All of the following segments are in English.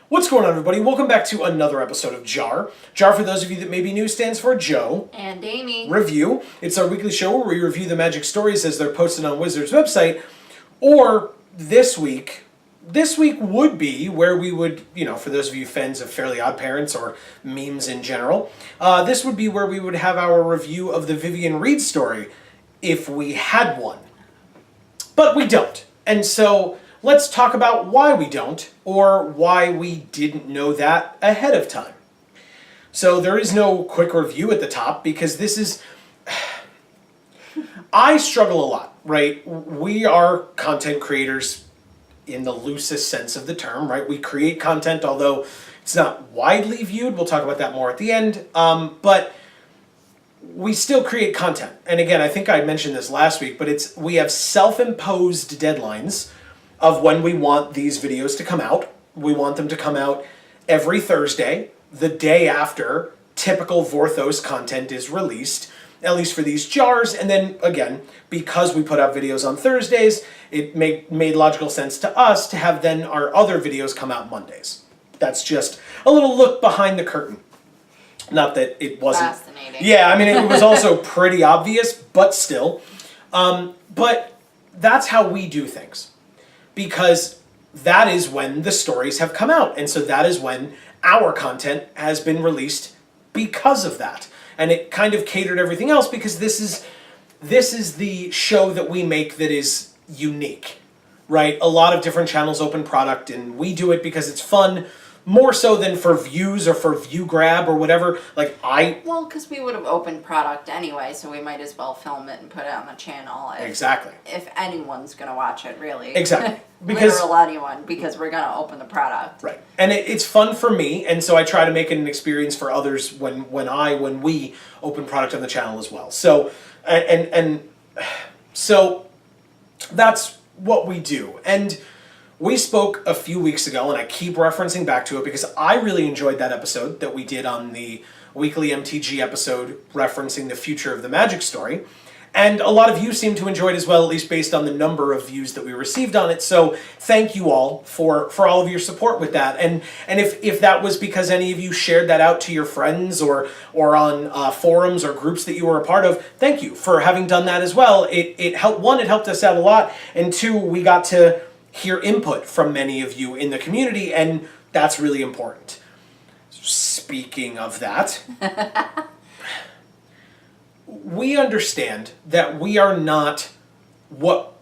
What's going on, everybody? Welcome back to another episode of JaAR. JaAR, for those of you that may be new, stands for Joe and Amy Review. It's our weekly show where we review the magic stories as they're posted on Wizards' website. Or this week would be where we would, for those of you fans of Fairly Odd Parents or memes in general, this would be where we would have our review of the Vivian Reed story, if we had one. But we don't. And so let's talk about why we don't, or why we didn't know that ahead of time. So there is no quick review at the top, because this is... I struggle a lot, right? We are content creators in the loosest sense of the term, right? We create content, although it's not widely viewed. We'll talk about that more at the end. But we still create content. And again, I think I mentioned this last week, but we have self-imposed deadlines of when we want these videos to come out. We want them to come out every Thursday, the day after typical Vorthos content is released, at least for these JaARs. And then again, because we put out videos on Thursdays, it made logical sense to us to have then our other videos come out Mondays. That's just a little look behind the curtain. Not that it wasn't... Fascinating. Yeah, I mean, it was also pretty obvious, but still. But that's how we do things. Because that is when the stories have come out. And so that is when our content has been released because of that. And it kind of catered everything else, because this is the show that we make that is unique, right? A lot of different channels open product, and we do it because it's fun, more so than for views or for view grab or whatever. Well, because we would have opened product anyway, so we might as well film it and put it on the channel. Exactly. If anyone's going to watch it, really. Exactly. Because literal anyone, because we're going to open the product. Right. And it's fun for me, and so I try to make it an experience for others when we open product on the channel as well. So, so that's what we do. And we spoke a few weeks ago, and I keep referencing back to it because I really enjoyed that episode that we did on the weekly MTG episode referencing the future of the Magic story. And a lot of you seem to enjoy it as well, at least based on the number of views that we received on it. So thank you all for all of your support with that. And if that was because any of you shared that out to your friends or on forums or groups that you were a part of, thank you for having done that as well. It helped. One, it helped us out a lot. And two, we got to hear input from many of you in the community, and that's really important. Speaking of that, we understand that we are not what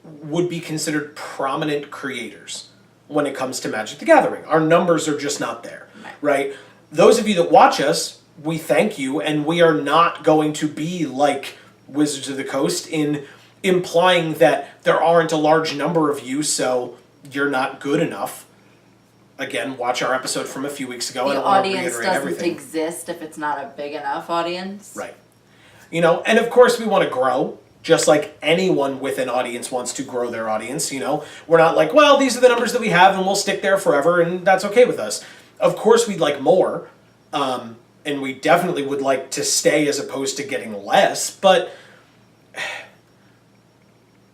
would be considered prominent creators when it comes to Magic the Gathering. Our numbers are just not there, right? Those of you that watch us, we thank you, and we are not going to be like Wizards of the Coast in implying that there aren't a large number of you, so you're not good enough. Again, watch our episode from a few weeks ago. The audience doesn't exist if it's not a big enough audience. Right. And of course we want to grow, just like anyone with an audience wants to grow their audience. We're not like, well, these are the numbers that we have and we'll stick there forever, and that's okay with us. Of course we'd like more, and we definitely would like to stay as opposed to getting less, but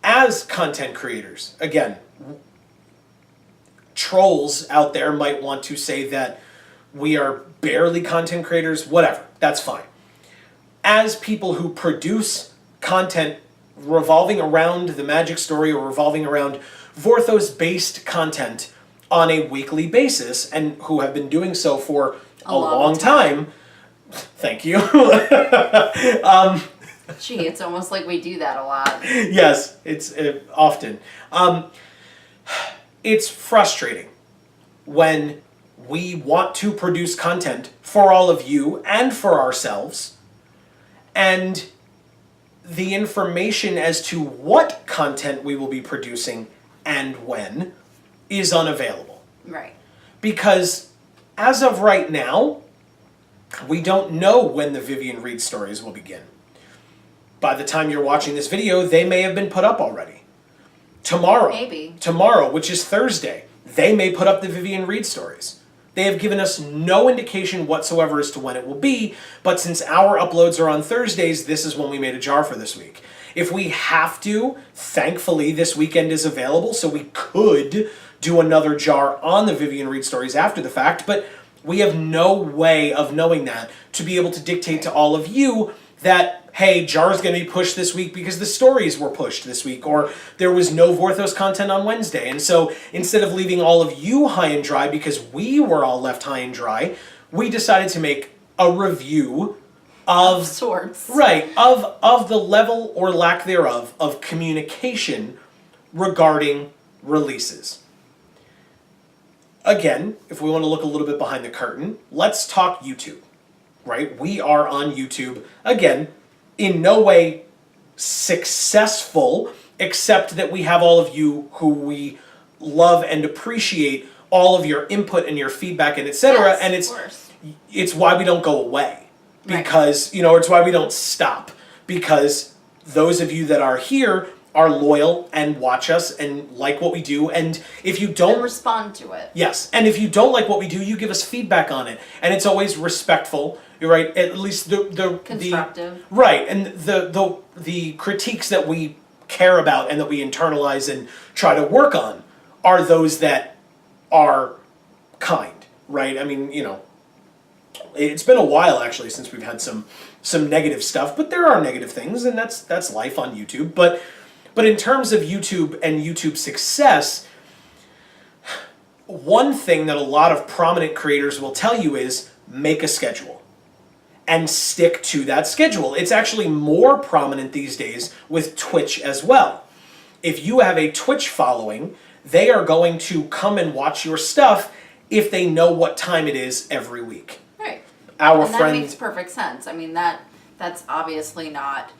as content creators, again, trolls out there might want to say that we are barely content creators, whatever, that's fine. As people who produce content revolving around the Magic story or revolving around Vorthos-based content on a weekly basis, and who have been doing so for a long time, thank you. Gee, it's almost like we do that a lot. Yes, it's often. It's frustrating when we want to produce content for all of you and for ourselves, and the information as to what content we will be producing and when is unavailable. Right. Because as of right now, we don't know when the Vivian Reed stories will begin. By the time you're watching this video, they may have been put up already. Tomorrow, which is Thursday, they may put up the Vivian Reed stories. They have given us no indication whatsoever as to when it will be, but since our uploads are on Thursdays, this is when we made a JaAR for this week. If we have to, thankfully this weekend is available, so we could do another JaAR on the Vivian Reed stories after the fact, but we have no way of knowing that to be able to dictate to all of you that, hey, JaAR is going to be pushed this week because the stories were pushed this week, or there was no Vorthos content on Wednesday. And so instead of leaving all of you high and dry because we were all left high and dry, we decided to make a review of sorts. Right, of the level or lack thereof of communication regarding releases. Again, if we want to look a little bit behind the curtain, let's talk YouTube. Right? We are on YouTube, again, in no way successful, except that we have all of you who we love and appreciate all of your input and your feedback and etc. Yes, and it's why we don't go away. Right. Because, it's why we don't stop. Because those of you that are here are loyal and watch us and like what we do, and if you don't respond to it. Yes, and if you don't like what we do, you give us feedback on it, and it's always respectful. You're right. At least the constructive. Right, and the critiques that we care about and that we internalize and try to work on are those that are kind. Right. I mean, it's been a while actually since we've had some negative stuff, but there are negative things, and that's life on YouTube. But in terms of YouTube and YouTube success, one thing that a lot of prominent creators will tell you is make a schedule and stick to that schedule. It's actually more prominent these days with Twitch as well. If you have a Twitch following, they are going to come and watch your stuff if they know what time it is every week. Right. Our and friend that makes perfect sense. I mean, that's obviously not,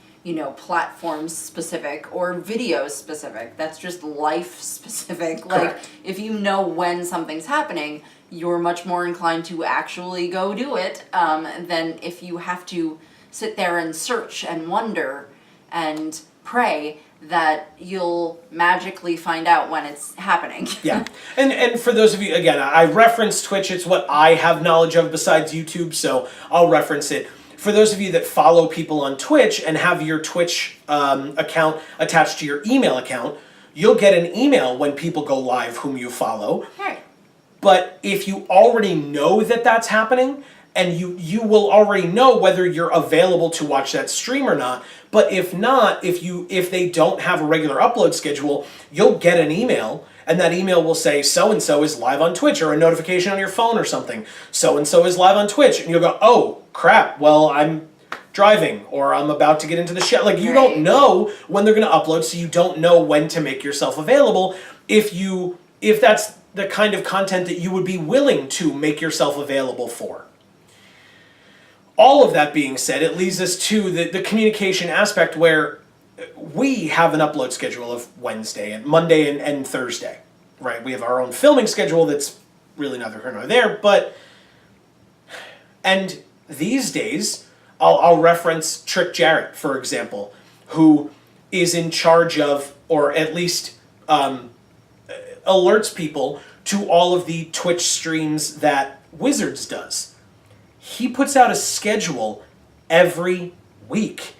platform specific or video specific. That's just life specific. Correct. Like, if you know when something's happening, you're much more inclined to actually go do it than if you have to sit there and search and wonder and pray that you'll magically find out when it's happening. Yeah. And for those of you, again, I reference Twitch. It's what I have knowledge of besides YouTube, so I'll reference it. For those of you that follow people on Twitch and have your Twitch account attached to your email account, you'll get an email when people go live whom you follow. Right. But if you already know that that's happening, and you will already know whether you're available to watch that stream or not. But if not, if they don't have a regular upload schedule, you'll get an email, and that email will say so-and-so is live on Twitch, or a notification on your phone or something. So-and-so is live on Twitch. And you'll go, oh, crap, well, I'm driving, or I'm about to get into the show. Like, you don't know when they're going to upload, so you don't know when to make yourself available if that's the kind of content that you would be willing to make yourself available for. All of that being said, it leads us to the communication aspect where we have an upload schedule of Wednesday and Monday and Thursday, right? We have our own filming schedule that's really neither here nor there, and these days, I'll reference Trick Jarrett, for example, who is in charge of, or at least alerts people to all of the Twitch streams that Wizards does. He puts out a schedule every week.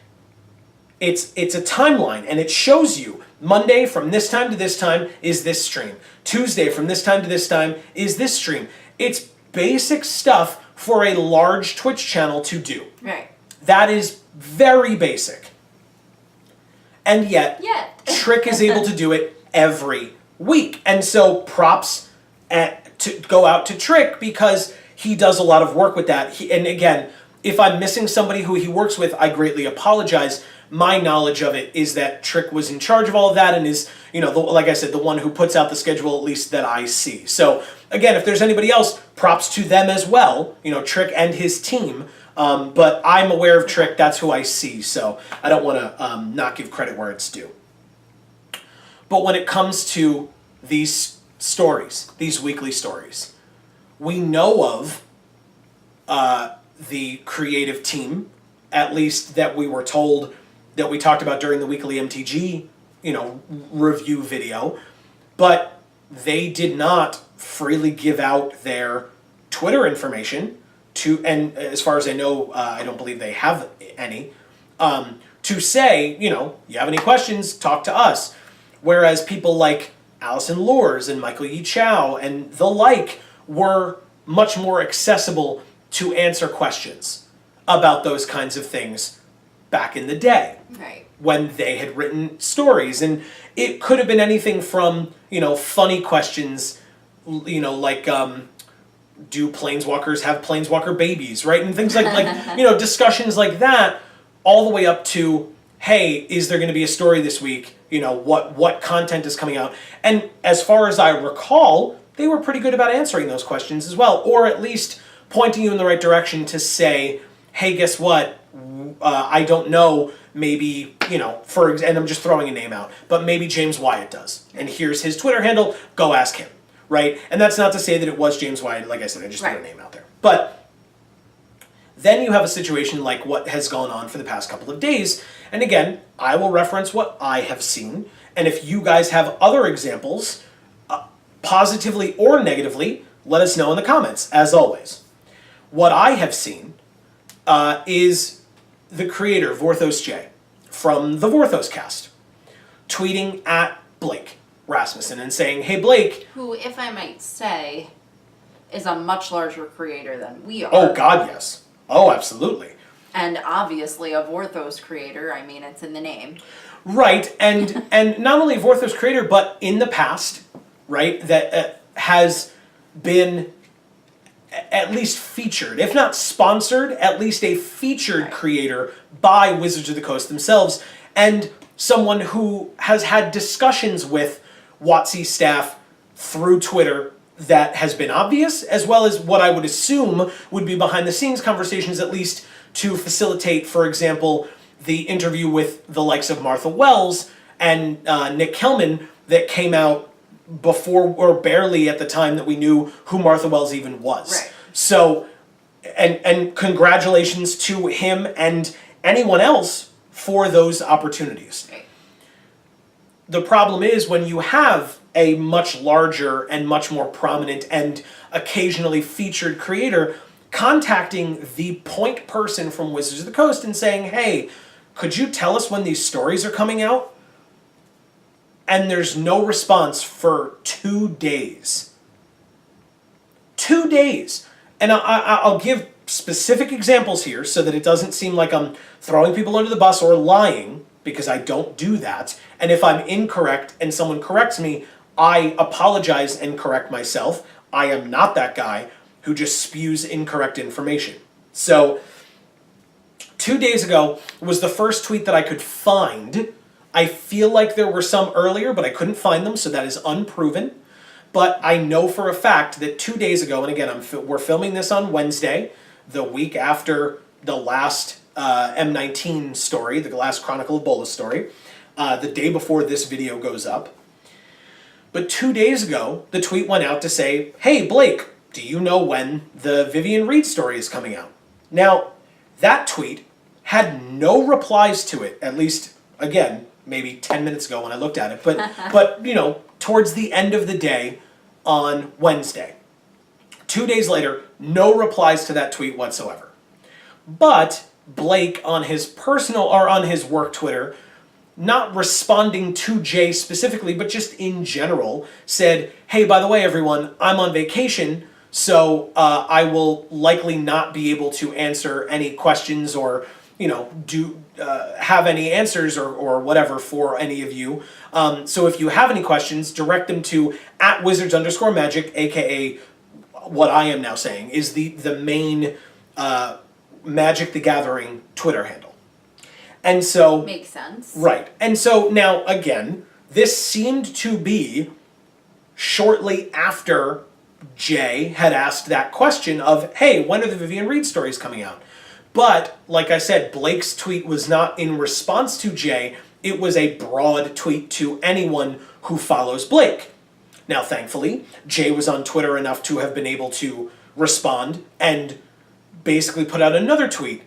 It's a timeline, and it shows you Monday from this time to this time is this stream. Tuesday from this time to this time is this stream. It's basic stuff for a large Twitch channel to do. Right. That is very basic. And yet Trick is able to do it every week. And so props to go out to Trick because he does a lot of work with that. And again, if I'm missing somebody who he works with, I greatly apologize. My knowledge of it is that Trick was in charge of all of that and is, like I said, the one who puts out the schedule, at least that I see. So again, if there's anybody else, props to them as well, Trick and his team. But I'm aware of Trick, that's who I see, so I don't want to not give credit where it's due. But when it comes to these stories, these weekly stories, we know of the creative team, at least that we were told, that we talked about during the weekly MTG, review video, but they did not freely give out their Twitter information and as far as I know, I don't believe they have any, to say, you have any questions, talk to us. Whereas people like Allison Loers and Michael Yi Chow and the like were much more accessible to answer questions about those kinds of things back in the day. Right. When they had written stories. And it could have been anything from, funny questions, like, do planeswalkers have planeswalker babies, right? And things like discussions like that, all the way up to, hey, is there going to be a story this week? What content is coming out? And as far as I recall, they were pretty good about answering those questions as well, or at least pointing you in the right direction to say, hey, guess what? I don't know, maybe, and I'm just throwing a name out, but maybe James Wyatt does. And here's his Twitter handle, go ask him, right? And that's not to say that it was James Wyatt, like I said, I just threw a name out there. But then you have a situation like what has gone on for the past couple of days, and again, I will reference what I have seen, and if you guys have other examples, positively or negatively, let us know in the comments, as always. What I have seen is the creator, Vorthos J, from the Vorthos cast, tweeting at Blake Rasmussen and saying, hey Blake. Who, if I might say, is a much larger creator than we are. Oh God, yes. Oh, absolutely. And obviously a Vorthos creator, I mean, it's in the name. Right, and not only Vorthos creator, but in the past, right, that has been at least featured, if not sponsored, at least a featured creator by Wizards of the Coast themselves, and someone who has had discussions with WotC's staff through Twitter that has been obvious, as well as what I would assume would be behind the scenes conversations, at least to facilitate, for example, the interview with the likes of Martha Wells and Nick Kelman that came out before or barely at the time that we knew who Martha Wells even was. Right. So, and congratulations to him and anyone else for those opportunities. Right. The problem is when you have a much larger and much more prominent and occasionally featured creator contacting the point person from Wizards of the Coast and saying, hey, could you tell us when these stories are coming out? And there's no response for 2 days. 2 days. And I'll give specific examples here so that it doesn't seem like I'm throwing people under the bus or lying, because I don't do that. And if I'm incorrect and someone corrects me, I apologize and correct myself. I am not that guy who just spews incorrect information. So 2 days ago was the first tweet that I could find. I feel like there were some earlier, but I couldn't find them, so that is unproven. But I know for a fact that 2 days ago, and again, we're filming this on Wednesday, the week after the last M19 story, the last Chronicle of Bolas story, the day before this video goes up. But 2 days ago, the tweet went out to say, hey, Blake, do you know when the Vivian Reed story is coming out? Now, that tweet had no replies to it, at least, again, maybe 10 minutes ago when I looked at it, but towards the end of the day on Wednesday. 2 days later, no replies to that tweet whatsoever. But Blake on his personal or on his work Twitter, not responding to Jay specifically, but just in general, said, hey, by the way, everyone, I'm on vacation, so I will likely not be able to answer any questions or have any answers or whatever for any of you. So if you have any questions, direct them to @Wizards_Magic, aka what I am now saying is the main Magic the Gathering Twitter handle. And so makes sense. Right. And so now again, this seemed to be shortly after Jay had asked that question of, hey, when are the Vivian Reed stories coming out? But, like I said, Blake's tweet was not in response to Jay. It was a broad tweet to anyone who follows Blake. Now, thankfully, Jay was on Twitter enough to have been able to respond and basically put out another tweet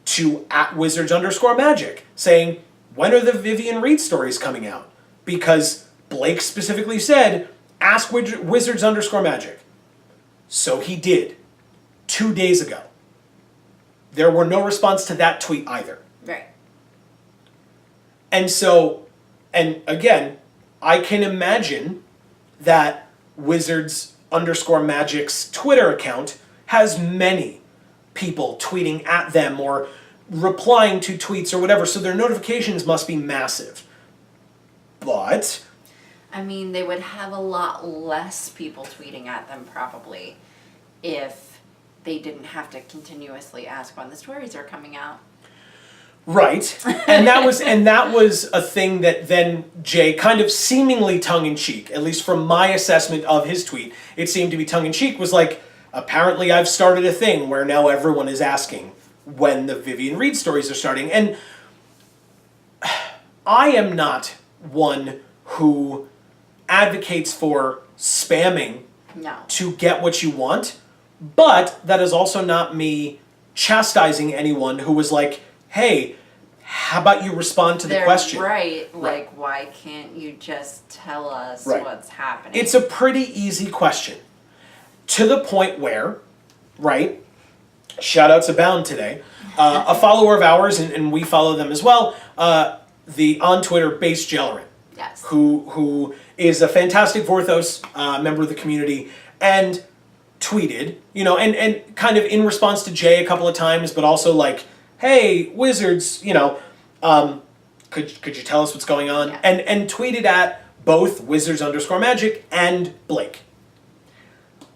to @Wizards_Magic saying, when are the Vivian Reed stories coming out? Because Blake specifically said, ask Wizards_Magic. So he did, 2 days ago. There were no response to that tweet either. Right. And so, and again, I can imagine that Wizards_Magic's Twitter account has many people tweeting at them or replying to tweets or whatever, so their notifications must be massive. But I mean, they would have a lot less people tweeting at them probably if they didn't have to continuously ask when the stories are coming out. right, and that was a thing that then Jay kind of seemingly tongue-in-cheek, at least from my assessment of his tweet, it seemed to be tongue-in-cheek, was like, apparently I've started a thing where now everyone is asking when the Vivian Reed stories are starting. And I am not one who advocates for spamming No. to get what you want, but that is also not me chastising anyone who was like, hey, how about you respond to the They're question? right. Like, why can't you just tell us Right. what's happening? It's a pretty easy question. To the point where, right, shout-outs abound today, a follower of ours, and we follow them as well, the on Twitter Base Jellerin, yes. who is a fantastic Vorthos member of the community, and tweeted, and kind of in response to Jay a couple of times, but also like, hey, Wizards, could you tell us what's going on? Yeah. And tweeted at both Wizards_Magic and Blake.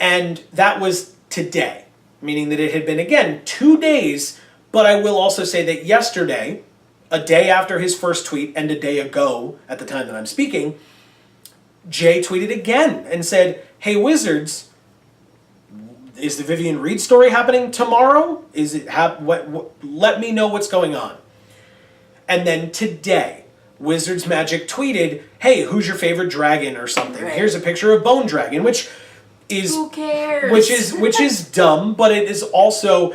And that was today, meaning that it had been, again, 2 days, but I will also say that yesterday, a day after his first tweet and a day ago at the time that I'm speaking, Jay tweeted again and said, hey, Wizards, is the Vivian Reed story happening tomorrow? Is it let me know what's going on. And then today, Wizards Magic tweeted, hey, who's your favorite dragon or something? Right. Here's a picture of Bone Dragon, which is who cares? which is dumb, but it is also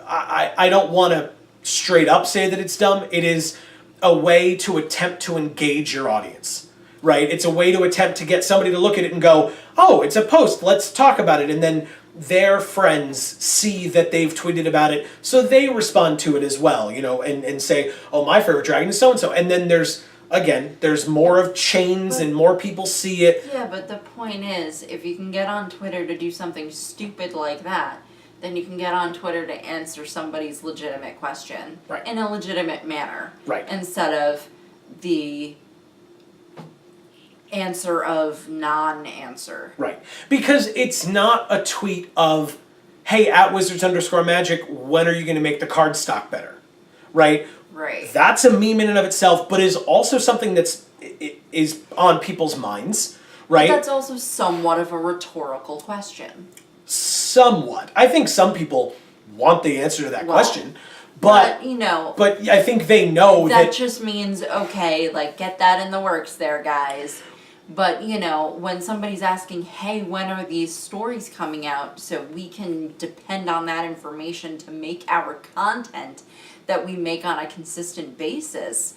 I don't want to straight up say that it's dumb. It is a way to attempt to engage your audience, right? It's a way to attempt to get somebody to look at it and go, oh, it's a post, let's talk about it, and then their friends see that they've tweeted about it, so they respond to it as well, and say, oh, my favorite dragon is so-and-so, and then there's more of chains and more people see it. Yeah, but the point is, if you can get on Twitter to do something stupid like that, then you can get on Twitter to answer somebody's legitimate question Right. in a legitimate manner. Right. Instead of the answer of non-answer. Right. Because it's not a tweet of, hey, at Wizards_Magic, when are you going to make the card stock better? Right? Right. That's a meme in and of itself, but is also something is on people's minds, right? But that's also somewhat of a rhetorical question. Somewhat. I think some people want the answer to that question, but I think they know that just means, okay, like, get that in the works there, guys. But, when somebody's asking, hey, when are these stories coming out, so we can depend on that information to make our content that we make on a consistent basis,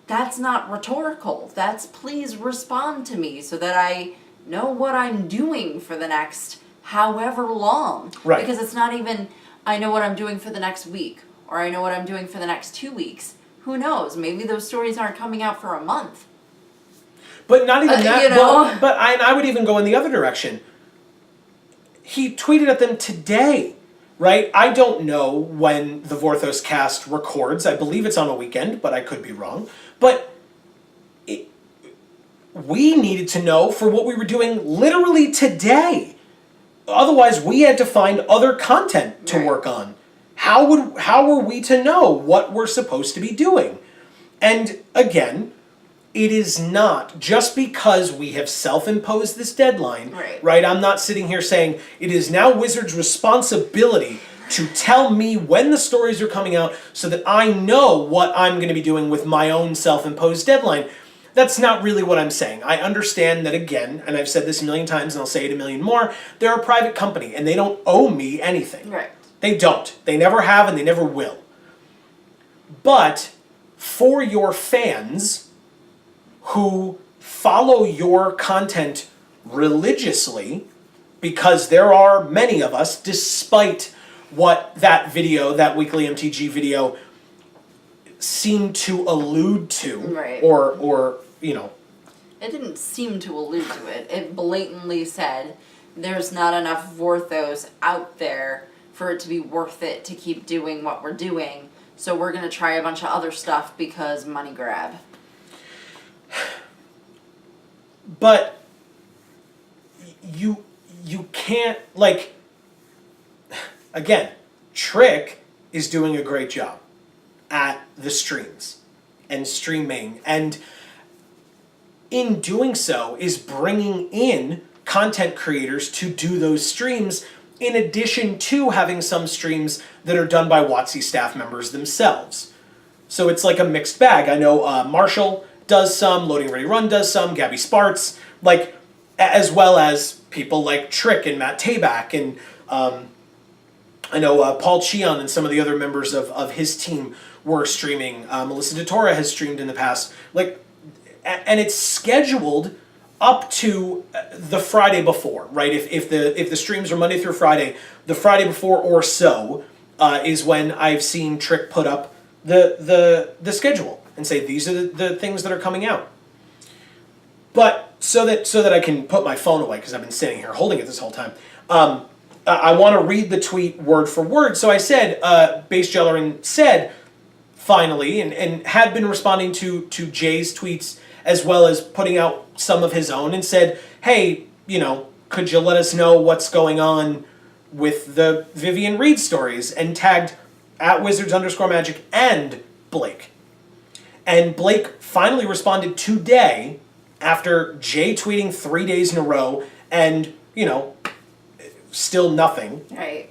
that's not rhetorical. That's, please respond to me so that I know what I'm doing for the next however long. Right. Because it's not even, I know what I'm doing for the next week, or I know what I'm doing for the next 2 weeks. Who knows? Maybe those stories aren't coming out for a month. But not even that. know? But I would even go in the other direction. He tweeted at them today, right? I don't know when the Vorthos cast records. I believe it's on a weekend, but I could be wrong. But we needed to know for what we were doing literally today. Otherwise, we had to find other content to work on. How were we to know what we're supposed to be doing? And again, it is not just because we have self-imposed this deadline, right? I'm not sitting here saying it is now Wizards' responsibility to tell me when the stories are coming out so that I know what I'm going to be doing with my own self-imposed deadline. That's not really what I'm saying. I understand that, again, and I've said this a million times and I'll say it a million more, they're a private company and they don't owe me anything. Right. They don't. They never have and they never will. But for your fans who follow your content religiously, because there are many of us, despite what that video, that weekly MTG video, seemed to allude to, Right. or It didn't seem to allude to it. It blatantly said there's not enough Vorthos out there for it to be worth it to keep doing what we're doing. So we're going to try a bunch of other stuff because money grab. But you can't, like, again, Trick is doing a great job at the streams and streaming, and in doing so is bringing in content creators to do those streams, in addition to having some streams that are done by WotC staff members themselves. So it's like a mixed bag. I know Marshall does some, Loading Ready Run does some, Gabby Sparts, like, as well as people like Trick and Matt Tabak, and I know Paul Cheon and some of the other members of his team were streaming. Melissa DeTora has streamed in the past. Like, and it's scheduled up to the Friday before, right? If the streams are Monday through Friday, the Friday before or so is when I've seen Trick put up the schedule and say these are the things that are coming out. But so that I can put my phone away, because I've been sitting here holding it this whole time, I want to read the tweet word for word. So I said, Base Jellerin said, finally, and had been responding to Jay's tweets as well as putting out some of his own, and said, hey, could you let us know what's going on with the Vivian Reed stories, and tagged @Wizards_Magic and Blake. And Blake finally responded today after Jay tweeting 3 days in a row and, still nothing. Right.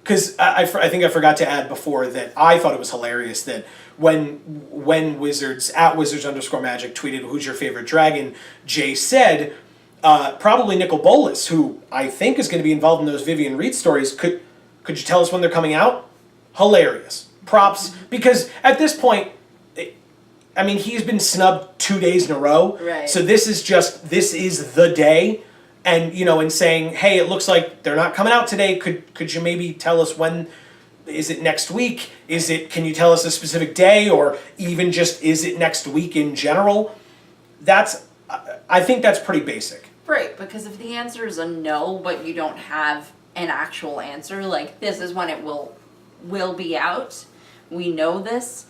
Because I think I forgot to add before that I thought it was hilarious that when Wizards @Wizards_Magic tweeted who's your favorite dragon, Jay said probably Nicol Bolas, who I think is going to be involved in those Vivian Reed stories. Could you tell us when they're coming out? Hilarious. Props, because at this point, I mean, he's been snubbed 2 days in a row. Right. So this is the day. And, and saying, hey, it looks like they're not coming out today. Could you maybe tell us when? Is it next week? Can you tell us a specific day? Or even just, is it next week in general? I think that's pretty basic. Right, because if the answer is a no, but you don't have an actual answer, like this is when it will be out, we know this.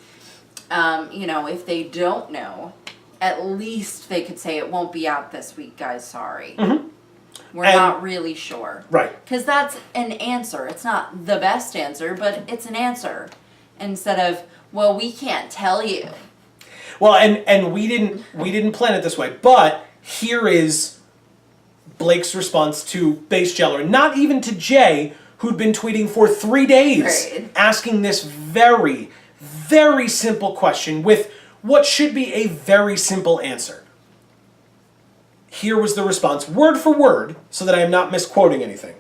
If they don't know, at least they could say it won't be out this week, guys, sorry. Mm-hmm. We're not really sure. Right. Because that's an answer. It's not the best answer, but it's an answer. Instead of, well, we can't tell you. Well, and we didn't plan it this way, but here is Blake's response to Base Jeller, not even to Jay, who'd been tweeting for 3 days, Right. asking this very, very simple question with what should be a very simple answer. Here was the response, word for word, so that I am not misquoting anything.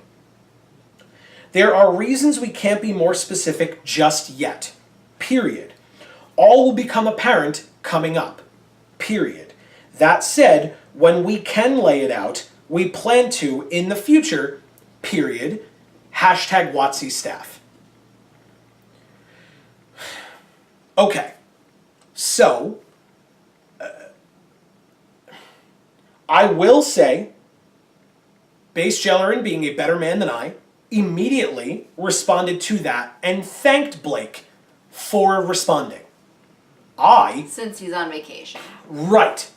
There are reasons we can't be more specific just yet. Period. All will become apparent coming up. Period. That said, when we can lay it out, we plan to in the future. Period. #WotC staff. Okay. So, I will say, Base Jellerin, being a better man than I, immediately responded to that and thanked Blake for responding. Since he's on vacation. Right.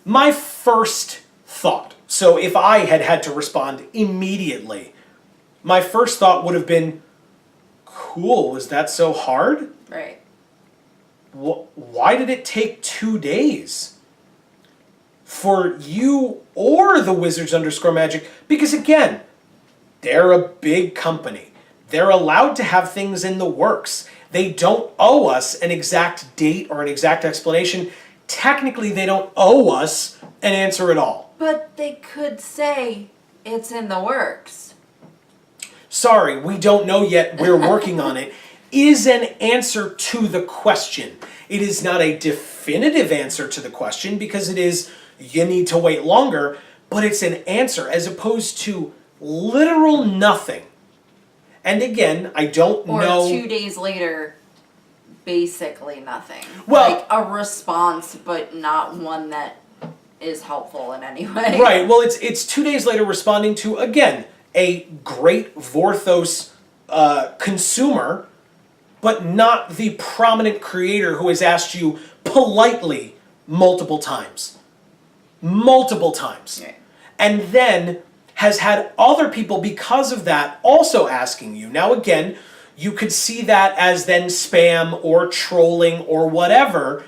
My first thought, so if I had to respond immediately, my first thought would have been, cool, was that so hard? Right. Why did it take 2 days for you or the Wizards_Magic? Because again, they're a big company. They're allowed to have things in the works. They don't owe us an exact date or an exact explanation. Technically, they don't owe us an answer at all. But they could say it's in the works. Sorry, we don't know yet. We're working on it. Is an answer to the question. It is not a definitive answer to the question because it is, you need to wait longer, but it's an answer as opposed to literal nothing. And again, I don't know. Or 2 days later, basically nothing. Well- like a response, but not one that is helpful in any way. Right. Well, it's 2 days later responding to, again, a great Vorthos consumer, but not the prominent creator who has asked you politely multiple times. Multiple times. Right. And then has had other people, because of that, also asking you. Now, again, you could see that as then spam or trolling or whatever,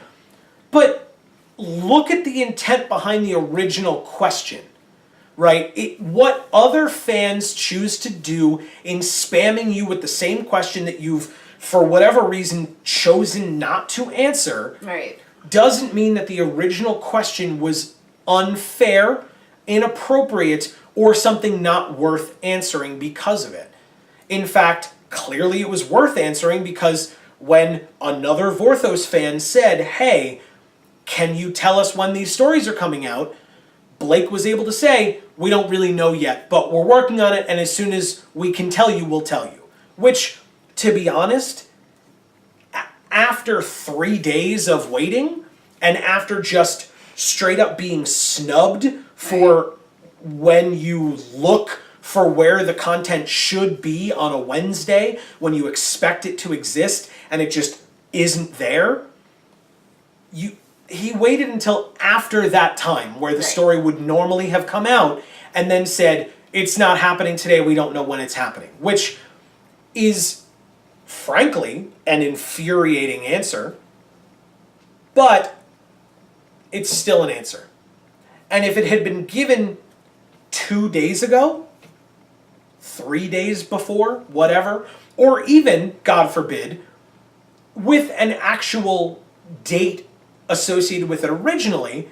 but look at the intent behind the original question, right? What other fans choose to do in spamming you with the same question that you've, for whatever reason, chosen not to answer, Right. doesn't mean that the original question was unfair, inappropriate, or something not worth answering because of it. In fact, clearly it was worth answering, because when another Vorthos fan said, hey, can you tell us when these stories are coming out? Blake was able to say, we don't really know yet, but we're working on it, and as soon as we can tell you, we'll tell you. Which, to be honest, after 3 days of waiting, and after just straight up being snubbed for when you look for where the content should be on a Wednesday, when you expect it to exist, and it just isn't there, he waited until after that time where the story would normally have come out, and then said, it's not happening today, we don't know when it's happening. Which is, frankly, an infuriating answer, but it's still an answer. And if it had been given 2 days ago, 3 days before, whatever, or even, God forbid, with an actual date associated with it originally,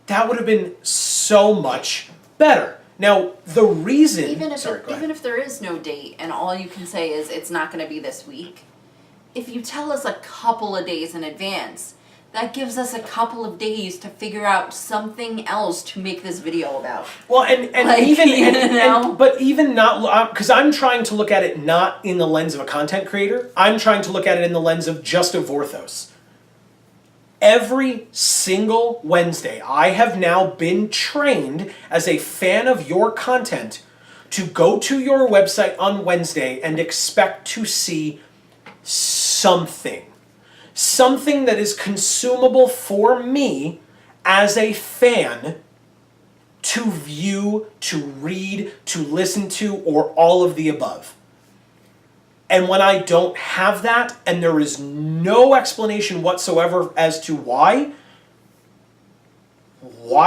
that would have been so much better. Now, the reason... Even if there is no date and all you can say is it's not going to be this week, if you tell us a couple of days in advance, that gives us a couple of days to figure out something else to make this video about. Well, and Like, even, you know? but even not, because I'm trying to look at it not in the lens of a content creator, I'm trying to look at it in the lens of just a Vorthos. Every single Wednesday, I have now been trained as a fan of your content to go to your website on Wednesday and expect to see something. Something that is consumable for me as a fan to view, to read, to listen to, or all of the above. And when I don't have that, and there is no explanation whatsoever as to why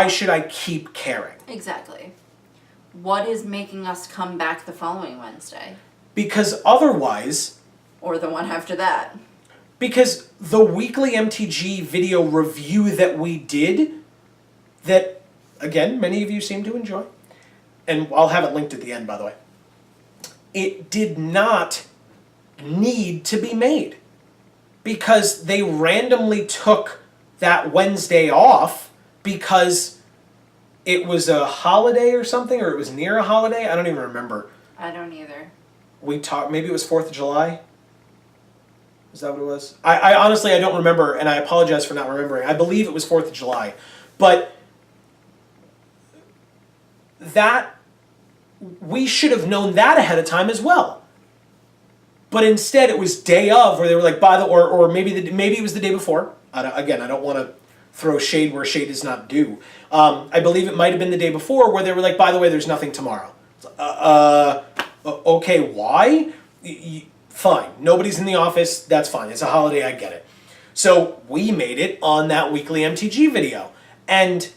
should I keep caring? Exactly. What is making us come back the following Wednesday? Because otherwise... Or the one after that? Because the weekly MTG video review that we did, that, again, many of you seem to enjoy, and I'll have it linked at the end, by the way, it did not need to be made. Because they randomly took that Wednesday off because it was a holiday or something, or it was near a holiday. I don't even remember. I don't either. We talked, maybe it was 4th of July? Is that what it was? I honestly, I don't remember, and I apologize for not remembering. I believe it was 4th of July. But that, we should have known that ahead of time as well. But instead, it was day of, where they were like, or maybe it was the day before. I don't want to throw shade where shade is not due. I believe it might have been the day before, where they were like, by the way, there's nothing tomorrow. Okay, why? Fine, nobody's in the office, that's fine. It's a holiday, I get it. So we made it on that weekly MTG video. And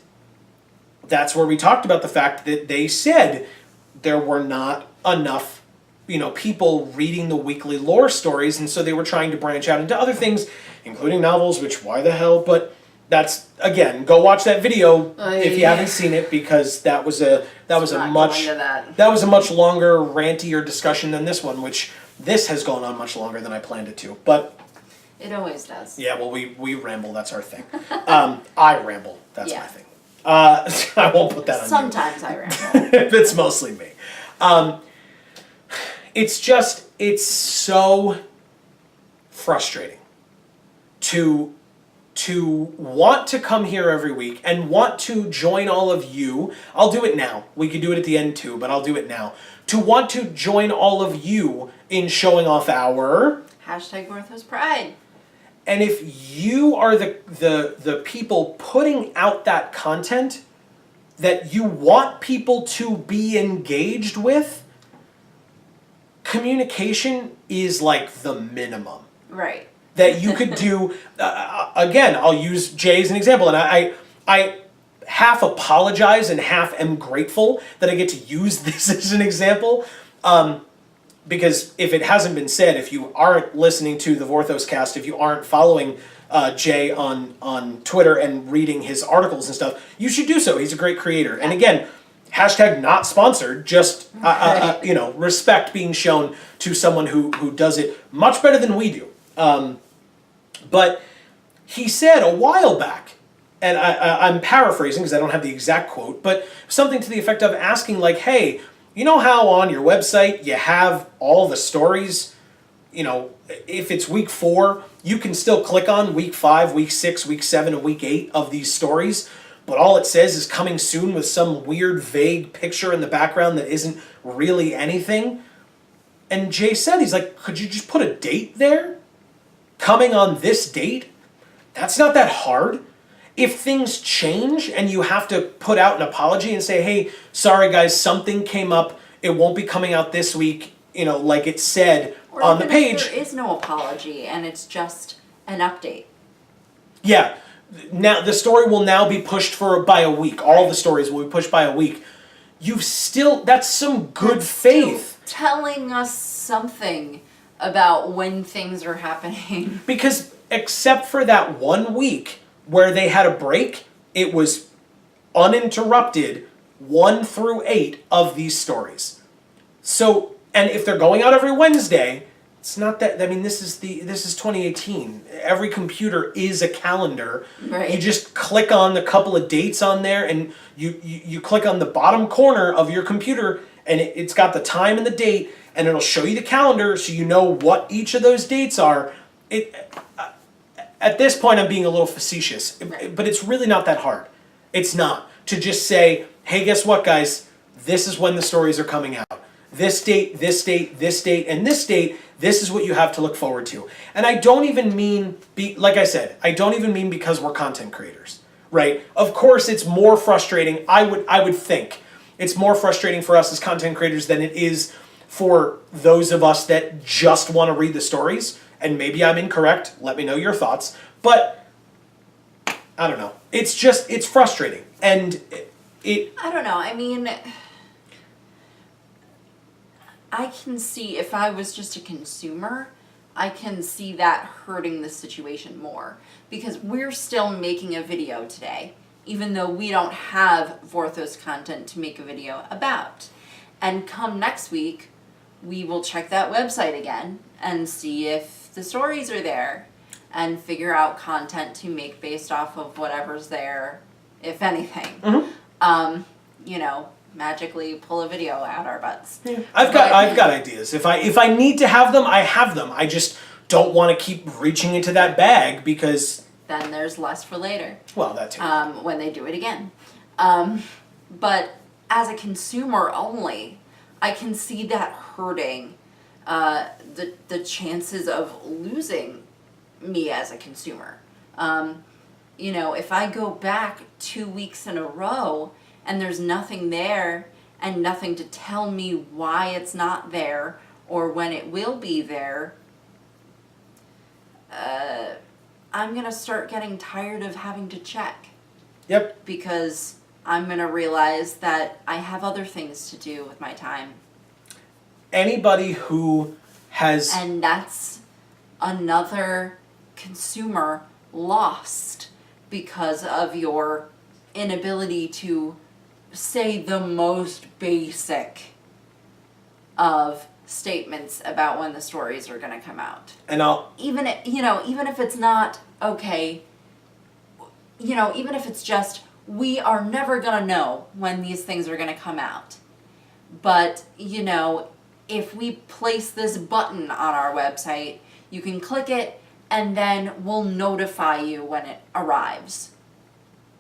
that's where we talked about the fact that they said there were not enough people reading the weekly lore stories, and so they were trying to branch out into other things, including novels, which, why the hell, but that's, again, go watch that video if you haven't seen it, because that was a much longer, rantier discussion than this one, which this has gone on much longer than I planned it to, but... It always does. Yeah, well, we ramble, that's our thing. I ramble, that's my thing. I won't put that on Sometimes I ramble. It's mostly me. It's so frustrating to want to come here every week and want to join all of you. I'll do it now. We could do it at the end too, but I'll do it now. To want to join all of you in showing off our Hashtag Vorthos Pride. and if you are the people putting out that content that you want people to be engaged with, communication is like the minimum. Right. That you could do, again, I'll use Jay as an example, and I half apologize and half am grateful that I get to use this as an example, because if it hasn't been said, if you aren't listening to the Vorthos cast, if you aren't following Jay on Twitter and reading his articles and stuff, you should do so. He's a great creator. And again, hashtag not sponsored, just respect being shown to someone who does it much better than we do. But he said a while back, and I'm paraphrasing because I don't have the exact quote, but something to the effect of asking like, hey, you know how on your website you have all the stories? You know, if it's week 4, you can still click on week 5, week 6, week 7, and week 8 of these stories, but all it says is coming soon with some weird, vague picture in the background that isn't really anything. And Jay said, he's like, could you just put a date there? Coming on this date? That's not that hard. If things change and you have to put out an apology and say, hey, sorry guys, something came up, it won't be coming out this week, like it said Or on the even page. if there is no apology and it's just an update. Yeah. Now the story will now be pushed by a week. All the stories will be pushed by a week. That's some good faith. Telling us something about when things are happening. Because except for that 1 week where they had a break, it was uninterrupted 1 through 8 of these stories. So, and if they're going out every Wednesday, it's not that, this is 2018. Every computer is a calendar. Right. You just click on the couple of dates on there and you click on the bottom corner of your computer and it's got the time and the date and it'll show you the calendar so you know what each of those dates are. At this point I'm being a little facetious, but it's really not that hard. It's not. To just say, hey, guess what guys? This is when the stories are coming out. This date, this date, this date, and this date, this is what you have to look forward to. And I don't even mean, like I said, I don't even mean because we're content creators, right? Of course it's more frustrating, I would think, it's more frustrating for us as content creators than it is for those of us that just want to read the stories. And maybe I'm incorrect, let me know your thoughts. But, I don't know, it's frustrating. And I don't know, I can see, if I was just a consumer, I can see that hurting the situation more. Because we're still making a video today, even though we don't have Vorthos content to make a video about. And come next week, we will check that website again and see if the stories are there and figure out content to make based off of whatever's there, if anything. Mm-hmm. Magically pull a video out our butts. Yeah. I've got ideas. If I need to have them, I have them. I just don't want to keep reaching into that bag because then there's less for later. Well, that too. When they do it again. But as a consumer only, I can see that hurting the chances of losing me as a consumer. If I go back 2 weeks in a row and there's nothing there and nothing to tell me why it's not there or when it will be there, I'm going to start getting tired of having to check. Yep. Because I'm going to realize that I have other things to do with my time. Anybody who has... And that's another consumer lost because of your inability to say the most basic of statements about when the stories are going to come out. And even if it's not okay, even if it's just we are never going to know when these things are going to come out. But, if we place this button on our website, you can click it and then we'll notify you when it arrives.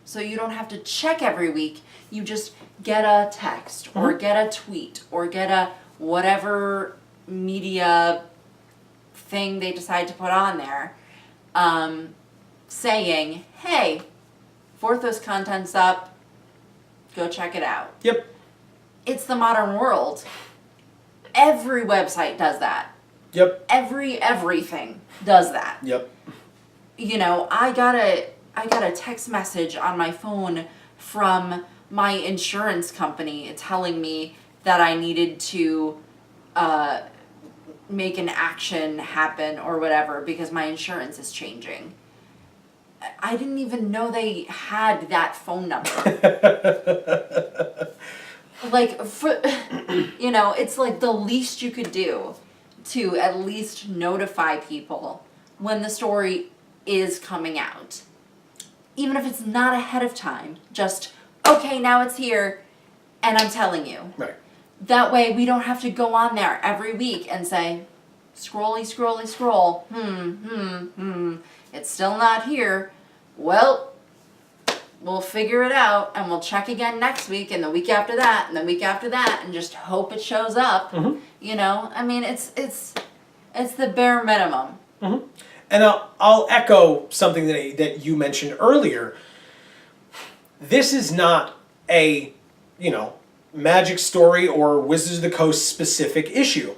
So you don't have to check every week. You just get a text or get a tweet or get a whatever media thing they decide to put on there, saying, hey, Vorthos content's up, go check it out. Yep. It's the modern world. Every website does that. Yep. Everything does that. Yep. You know, I got a text message on my phone from my insurance company telling me that I needed to make an action happen or whatever because my insurance is changing. I didn't even know they had that phone number. Like, you know, it's like the least you could do to at least notify people when the story is coming out. Even if it's not ahead of time, just, okay, now it's here, and I'm telling you. Right. That way we don't have to go on there every week and say, scrolly, scroll, it's still not here. Well, we'll figure it out, and we'll check again next week, and the week after that, and the week after that, and just hope it shows up. You know, I mean, it's the bare minimum. And I'll echo something that you mentioned earlier. This is not a, you know, Magic Story or Wizards of the Coast specific issue.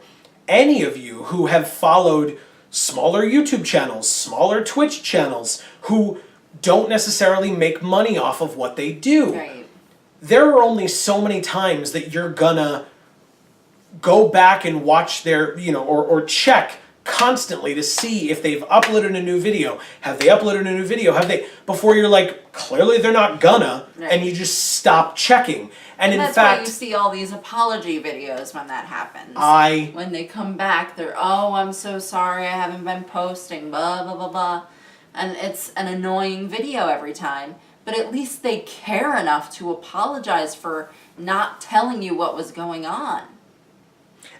Any of you who have followed smaller YouTube channels, smaller Twitch channels, who don't necessarily make money off of what they do. Right. There are only so many times that you're gonna go back and watch their, you know, or check constantly to see if they've uploaded a new video. Have they uploaded a new video? Have they, before you're like, clearly they're not gonna, Right. and you just stop checking. And in That's fact, why you see all these apology videos when that happens. When they come back, they're, oh, I'm so sorry, I haven't been posting, blah, blah, blah, blah. And it's an annoying video every time. But at least they care enough to apologize for not telling you what was going on.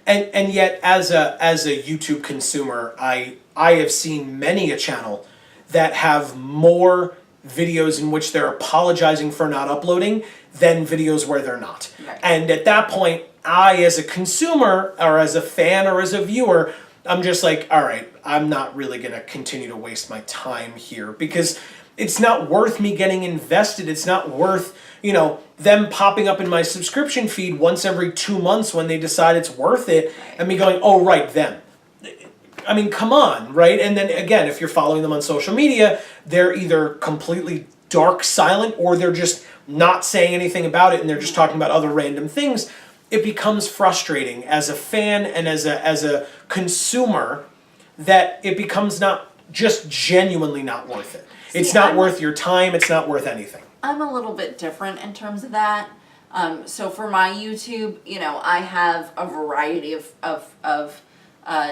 And yet, as a YouTube consumer, I have seen many a channel that have more videos in which they're apologizing for not uploading than videos where they're not. Right. And at that point, I, as a consumer, or as a fan, or as a viewer, I'm just like, all right, I'm not really going to continue to waste my time here because it's not worth me getting invested. It's not worth, you know, them popping up in my subscription feed once every 2 months when they decide it's worth it, and me going, oh, right, them. I mean, come on, right? And then again, if you're following them on social media, they're either completely dark silent or they're just not saying anything about it and they're just talking about other random things. It becomes frustrating as a fan and as a consumer that it becomes not just genuinely not worth it. It's not worth your time. It's not worth anything. I'm a little bit different in terms of that. So for my YouTube, you know, I have a variety of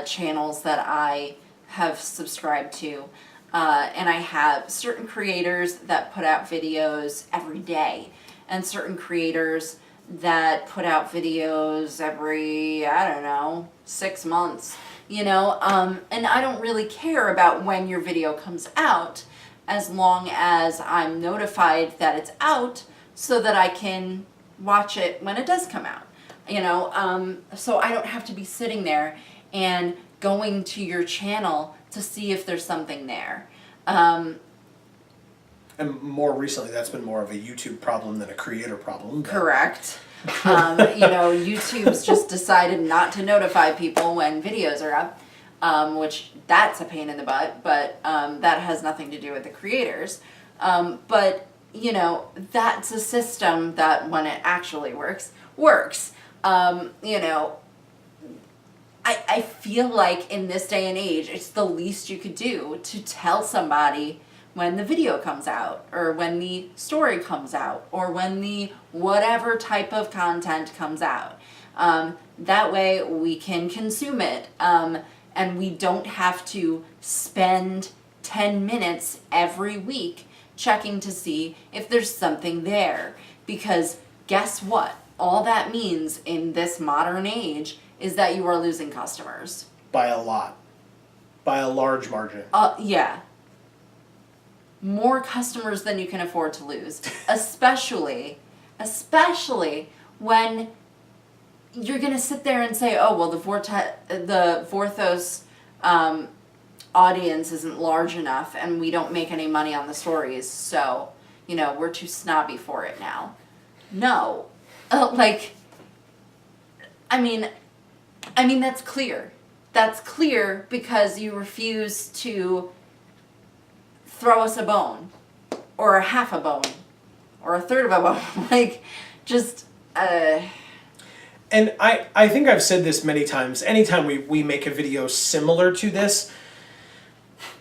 channels that I have subscribed to. And I have certain creators that put out videos every day and certain creators that put out videos every, I don't know, 6 months, you know, and I don't really care about when your video comes out as long as I'm notified that it's out so that I can watch it when it does come out, you know, so I don't have to be sitting there and going to your channel to see if there's something there. And more recently, that's been more of a YouTube problem than a creator problem. Correct. You know, YouTube's just decided not to notify people when videos are up, which that's a pain in the butt, but that has nothing to do with the creators. But, you know, that's a system that when it actually works. You know, I feel like in this day and age, it's the least you could do to tell somebody when the video comes out, or when the story comes out, or when the whatever type of content comes out. That way we can consume it, and we don't have to spend 10 minutes every week checking to see if there's something there. Because guess what? All that means in this modern age is that you are losing customers. By a lot. By a large margin. Yeah. More customers than you can afford to lose. Especially when you're gonna sit there and say, oh, well, the Vorthos audience isn't large enough and we don't make any money on the stories, so, we're too snobby for it now. No. I mean, that's clear. That's clear because you refuse to throw us a bone, or a half a bone, or a third of a bone. And I think I've said this many times. Anytime we make a video similar to this,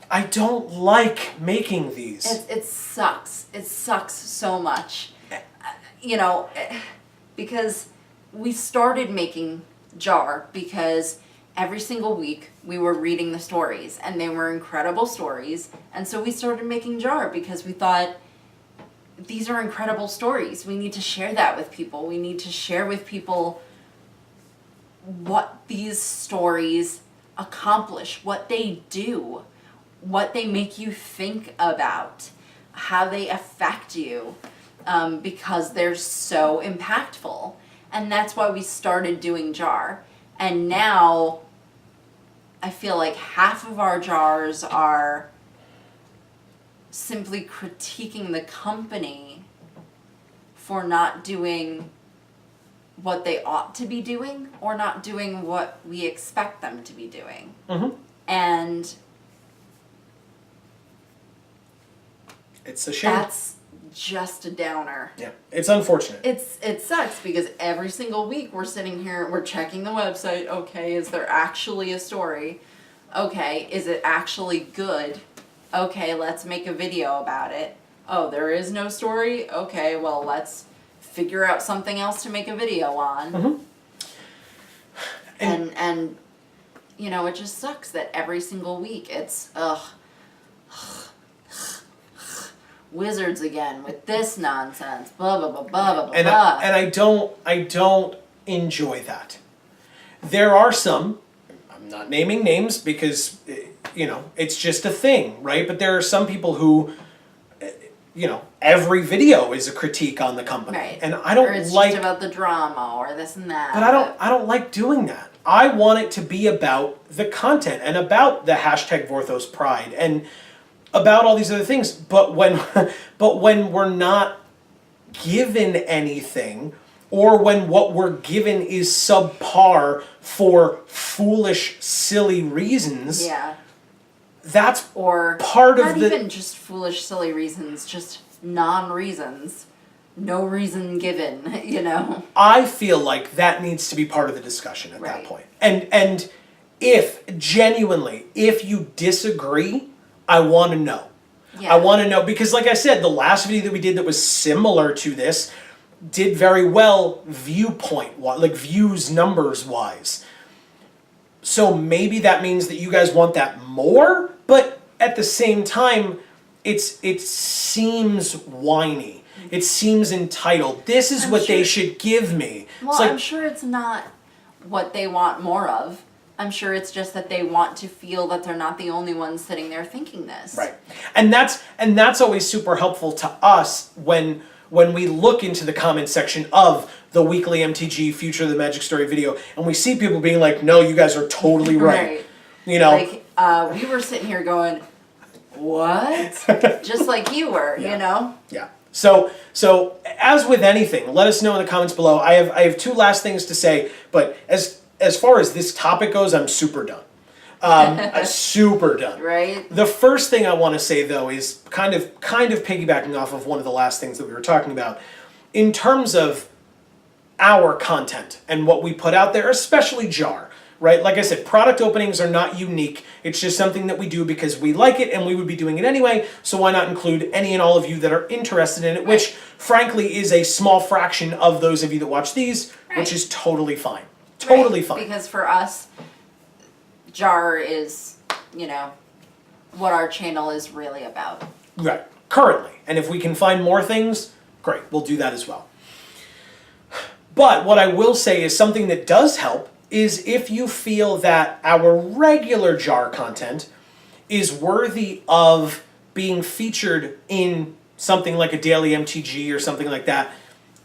I don't like making these. It sucks. It sucks so much. Because we started making JaAR because every single week we were reading the stories, and they were incredible stories, and so we started making JaAR because we thought, these are incredible stories. We need to share that with people. We need to share with people what these stories accomplish, what they do, what they make you think about, how they affect you, because they're so impactful. And that's why we started doing JaAR. And now I feel like half of our JaARs are simply critiquing the company for not doing what they ought to be doing, or not doing what we expect them to be doing. Mm-hmm. And it's a shame. that's just a downer. Yeah, it's unfortunate. It sucks because every single week we're sitting here, we're checking the website. Okay, is there actually a story? Okay, is it actually good? Okay, let's make a video about it. Oh, there is no story? Okay, well, let's figure out something else to make a video on. Mm-hmm. And it just sucks that every single week it's, Wizards again with this nonsense, blah, blah, blah, blah, blah, And blah. I don't enjoy that. There are some, I'm not naming names because, it's just a thing, right? But there are some people who, every video is a critique on the company. Right. And I don't or it's like... just about the drama or this and that. But I don't like doing that. I want it to be about the content and about the hashtag Vorthos Pride and about all these other things. But when we're not given anything, or when what we're given is subpar for foolish, silly reasons, Yeah. that's Or part of not the... even just foolish, silly reasons, just non-reasons. No reason given, I feel like that needs to be part of the discussion at that Right. point. And if you disagree, I want to know. Yeah. I want to know, because like I said, the last video that we did that was similar to this did very well views numbers wise. So maybe that means that you guys want that more, but at the same time, it seems whiny. It seems entitled. This is what they should give me. Well, I'm sure it's not what they want more of. I'm sure it's just that they want to feel that they're not the only ones sitting there thinking this. Right. And that's always super helpful to us when we look into the comment section of the weekly MTG Future of the Magic Story video and we see people being like, no, you guys are totally right. Like, we were sitting here going, what? Just like you were, Yeah. So as with anything, let us know in the comments below. I have two last things to say, but as far as this topic goes, I'm super done. Super done. Right? The first thing I want to say though is kind of piggybacking off of one of the last things that we were talking about, in terms of our content and what we put out there, especially JaAR. Right? Like I said, product openings are not unique. It's just something that we do because we like it and we would be doing it anyway, so why not include any and all of you that are interested in it, which frankly is a small fraction of those of you that watch these, which is totally fine. Totally fine. Because for us, JaAR is, what our channel is really about. Right. Currently. And if we can find more things, great. We'll do that as well. But what I will say is something that does help is if you feel that our regular JaAR content is worthy of being featured in something like a daily MTG or something like that,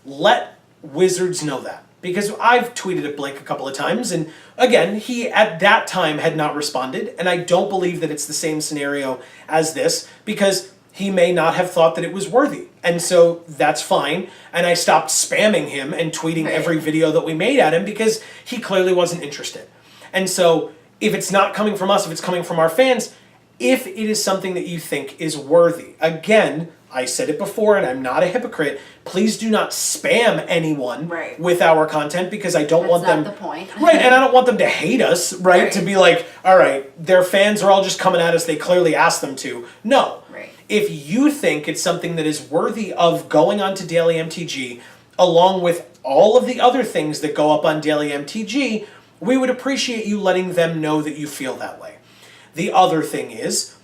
let Wizards know that. Because I've tweeted at Blake a couple of times, and again, he at that time had not responded, and I don't believe that it's the same scenario as this, because he may not have thought that it was worthy. And so that's fine, and I stopped spamming him and tweeting every video that we made at him because he clearly wasn't interested. And so if it's not coming from us, if it's coming from our fans, if it is something that you think is worthy, again, I said it before and I'm not a hypocrite, please do not spam anyone with our content, because I don't want them... That's not the point. Right, and I don't want them to hate us, right? To be like, all right, their fans are all just coming at us, they clearly asked them to. No. Right. If you think it's something that is worthy of going on to Daily MTG, along with all of the other things that go up on Daily MTG, we would appreciate you letting them know that you feel that way. The other thing is,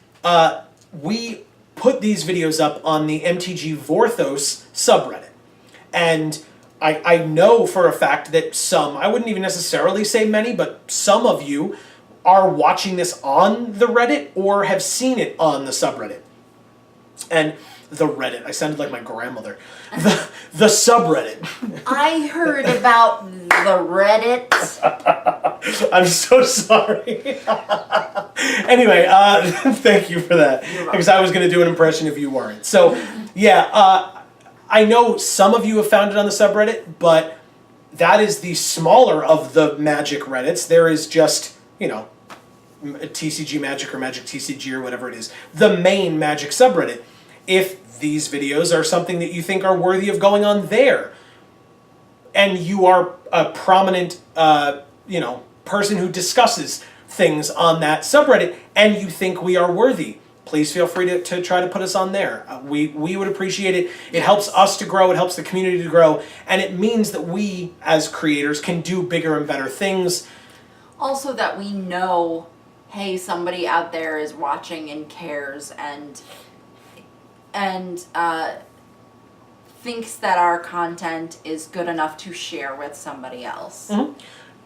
we put these videos up on the MTG Vorthos subreddit. And I know for a fact that some, I wouldn't even necessarily say many, but some of you are watching this on the Reddit or have seen it on the subreddit. And the Reddit, I sounded like my grandmother. The subreddit. I heard about the Reddit. I'm so sorry. Anyway, thank you for that. Because I was going to do an impression if you weren't. So, yeah, I know some of you have found it on the subreddit, but that is the smaller of the Magic Reddits. There is just, you know, TCG Magic or Magic TCG or whatever it is. The main Magic subreddit. If these videos are something that you think are worthy of going on there, and you are a prominent, you know, person who discusses things on that subreddit, and you think we are worthy, please feel free to try to put us on there. We would appreciate it. It helps us to grow, it helps the community to grow, and it means that we, as creators, can do bigger and better things. Also that we know, hey, somebody out there is watching and cares and thinks that our content is good enough to share with somebody else. Mm-hmm.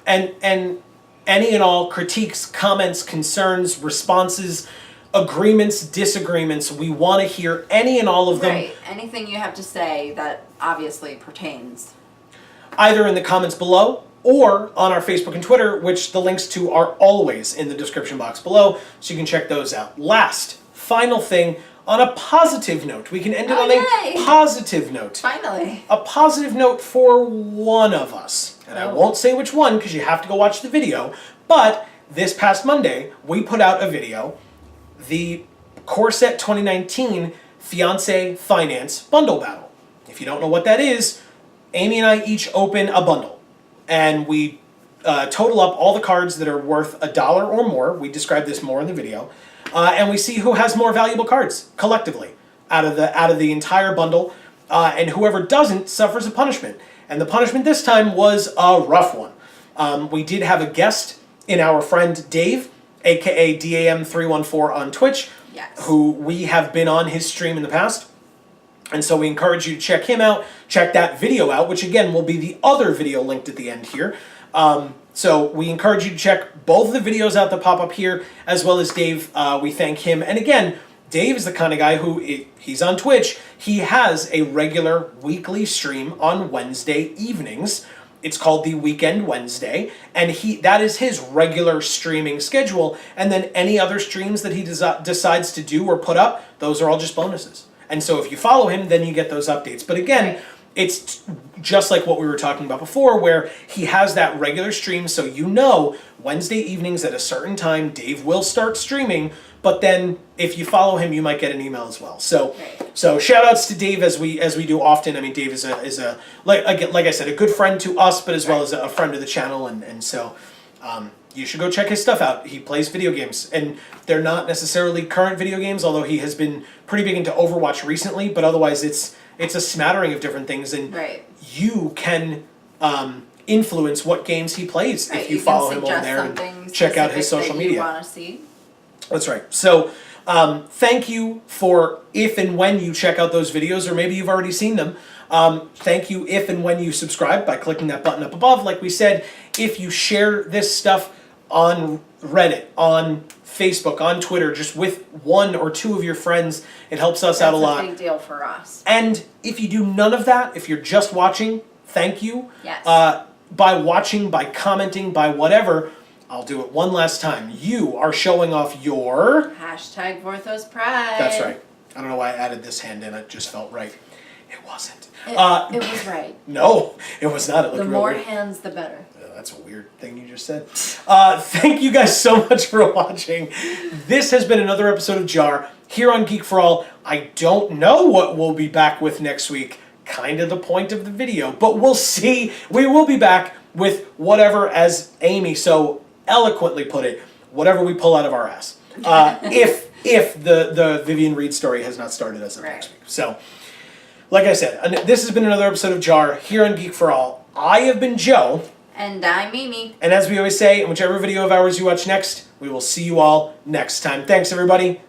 And any and all critiques, comments, concerns, responses, agreements, disagreements, we want to hear any and all of them. Right. Anything you have to say that obviously pertains. Either in the comments below or on our Facebook and Twitter, which the links to are always in the description box below, so you can check those out. Last, final thing, on a positive note. We can end it on a positive note. Finally. A positive note for one of us. And I won't say which one because you have to go watch the video. But this past Monday, we put out a video, the Corset 2019 Fiancé Finance Bundle Battle. If you don't know what that is, Amy and I each open a bundle. And we total up all the cards that are worth $1 or more. We describe this more in the video. And we see who has more valuable cards collectively out of the entire bundle, and whoever doesn't suffers a punishment. And the punishment this time was a rough one. We did have a guest in our friend Dave, aka DAM314 on Twitch, who we have been on his stream in the past. And so we encourage you to check him out, check that video out, which again will be the other video linked at the end here. So we encourage you to check both of the videos out that pop up here, as well as Dave. We thank him. And again, Dave is the kind of guy who, he's on Twitch. He has a regular weekly stream on Wednesday evenings. It's called the Weekend Wednesday. And that is his regular streaming schedule. And then any other streams that he decides to do or put up, those are all just bonuses. And so if you follow him, then you get those updates. But again, it's just like what we were talking about before, where he has that regular stream, so you know Wednesday evenings at a certain time, Dave will start streaming, but then if you follow him, you might get an email as well. So shout outs to Dave as we do often. I mean, Dave is a like I said, a good friend to us, but as well as a friend of the channel, and so you should go check his stuff out. He plays video games, and they're not necessarily current video games, although he has been pretty big into Overwatch recently, but otherwise it's a smattering of different things, and you can influence what games he plays if you follow him over there and check out his social media. You want to see. That's right. So thank you for if and when you check out those videos, or maybe you've already seen them. Thank you if and when you subscribe by clicking that button up above. Like we said, if you share this stuff on Reddit, on Facebook, on Twitter, just with 1 or 2 of your friends. It helps us out a lot. That's a big deal for us. And if you do none of that, if you're just watching, thank you. Yes. By watching, by commenting, by whatever, I'll do it one last time. You are showing off your... Hashtag Vorthos Pride. That's right. I don't know why I added this hand in. It just felt right. It wasn't. It was right. No, it was not. It looked The real more weird. hands, the better. That's a weird thing you just said. Thank you guys so much for watching. This has been another episode of JaAR here on Geek for All. I don't know what we'll be back with next week. Kind of the point of the video, but we'll see. We will be back with whatever, as Amy so eloquently put it, whatever we pull out of our ass. If the Vivian Reed story has not started as of next week. So, like I said, this has been another episode of JaAR here on Geek for All. I have been Joe. And I'm Mimi. And as we always say, in whichever video of ours you watch next, we will see you all next time. Thanks, everybody.